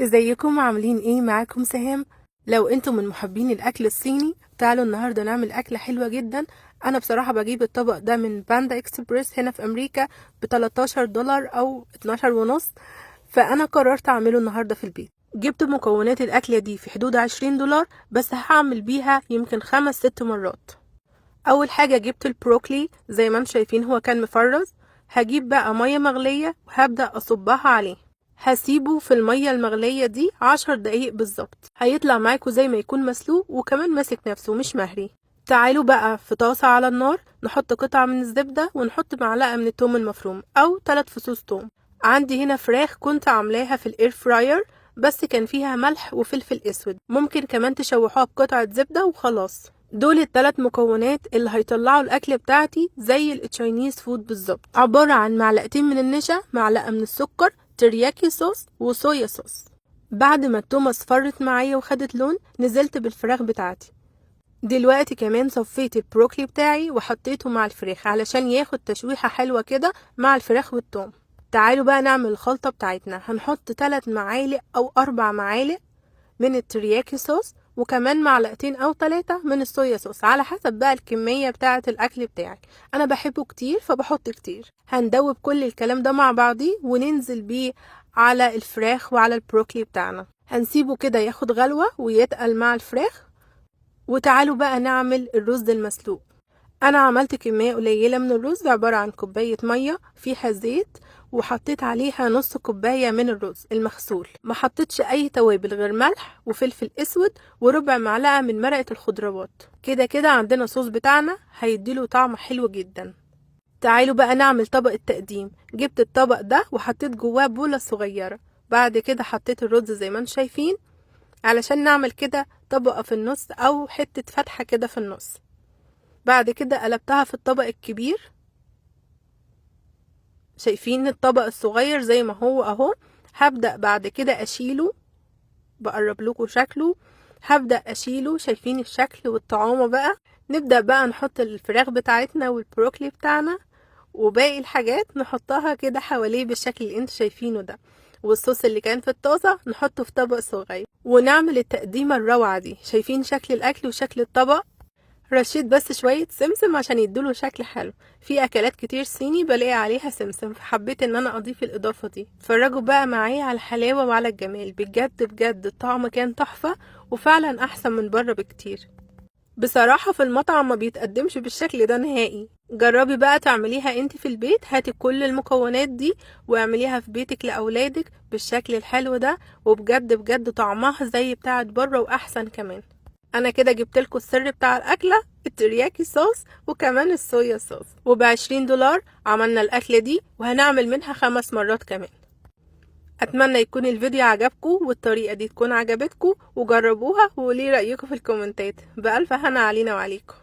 ازيكم عاملين ايه؟ معاكم سهام. لو انتم من محبين الاكل الصيني تعالوا النهارده نعمل اكله حلوه جدا. انا بصراحه بجيب الطبق ده من باندا اكسبريس هنا في امريكا ب 13 دولار او 12 ونص، فانا قررت اعمله النهارده في البيت. جبت مكونات الاكله دي في حدود 20 دولار، بس هعمل بيها يمكن 5-6 مرات. اول حاجه جبت البروكلي زي ما انتم شايفين هو كان مفرز. هجيب بقى ميه مغليه وهبدا اصبها عليه. هسيبه في المية المغلية دي 10 دقايق بالظبط، هيطلع معاكم زي ما يكون مسلوق وكمان ماسك نفسه مش مهري. تعالوا بقى في طاسة على النار نحط قطعة من الزبدة ونحط معلقة من التوم المفروم أو 3 فصوص توم. عندي هنا فراخ كنت عاملاها في الاير فراير، بس كان فيها ملح وفلفل اسود، ممكن كمان تشوحوها بقطعة زبدة وخلاص. دول الثلاث مكونات اللي هيطلعوا الاكل بتاعتي زي التشاينيز فود بالظبط، عبارة عن معلقتين من النشا، معلقة من السكر، ترياكي صوص وصويا صوص. بعد ما التومة اصفرت معايا وخدت لون نزلت بالفراخ بتاعتي. دلوقتي كمان صفيت البروكلي بتاعي وحطيته مع الفراخ علشان ياخد تشويحة حلوة كده مع الفراخ والثوم. تعالوا بقى نعمل الخلطة بتاعتنا. هنحط 3 معالق أو 4 معالق من الترياكي صوص، وكمان معلقتين أو 3 من الصويا صوص على حسب بقى الكمية بتاعة الأكل بتاعك. أنا بحبه كتير فبحط كتير. هندوب كل الكلام ده مع بعضيه وننزل بيه على الفراخ وعلى البروكلي بتاعنا. هنسيبه كده ياخد غلوة ويتقل مع الفراخ. وتعالوا بقى نعمل الرز المسلوق. انا عملت كمية قليلة من الرز، عبارة عن كوباية مية فيها زيت، وحطيت عليها نص كوباية من الرز المغسول. ما حطيتش اي توابل غير ملح وفلفل اسود وربع معلقة من مرقة الخضروات. كده كده عندنا صوص بتاعنا هيديله طعم حلو جدا. تعالوا بقى نعمل طبق التقديم. جبت الطبق ده وحطيت جواه بولة صغيرة، بعد كده حطيت الرز زي ما انتم شايفين علشان نعمل كده طبقة في النص او حتة فتحة كده في النص. بعد كده قلبتها في الطبق الكبير. شايفين الطبق الصغير زي ما هو اهو. هبدأ بعد كده اشيله، بقرب لكم شكله. هبدأ اشيله، شايفين الشكل والطعامة بقى. نبدأ بقى نحط الفراخ بتاعتنا والبروكلي بتاعنا وباقي الحاجات نحطها كده حواليه بالشكل اللي انتوا شايفينه ده، والصوص اللي كان في الطاسة نحطه في طبق صغير ونعمل التقديمة الروعة دي. شايفين شكل الاكل وشكل الطبق. رشيت بس شوية سمسم عشان يدوله شكل حلو. في اكلات كتير صيني بلاقي عليها سمسم، فحبيت ان انا اضيف الاضافة دي. فرجوا بقى معايا على الحلاوة وعلى الجمال. بجد بجد الطعم كان تحفة وفعلا احسن من بره بكتير. بصراحة في المطعم ما بيتقدمش بالشكل ده نهائي. جربي بقى تعمليها انت في البيت. هاتي كل المكونات دي واعمليها في بيتك لأولادك بالشكل الحلو ده، وبجد بجد طعمها زي بتاعت بره واحسن كمان. انا كده جبتلكوا السر بتاع الاكلة، الترياكي صوص وكمان الصويا صوص، وب20 دولار عملنا الاكلة دي وهنعمل منها 5 مرات كمان. اتمنى يكون الفيديو عجبكم والطريقة دي تكون عجبتكم، وجربوها وقولي رأيكم في الكومنتات. بألف هنا علينا وعليكم.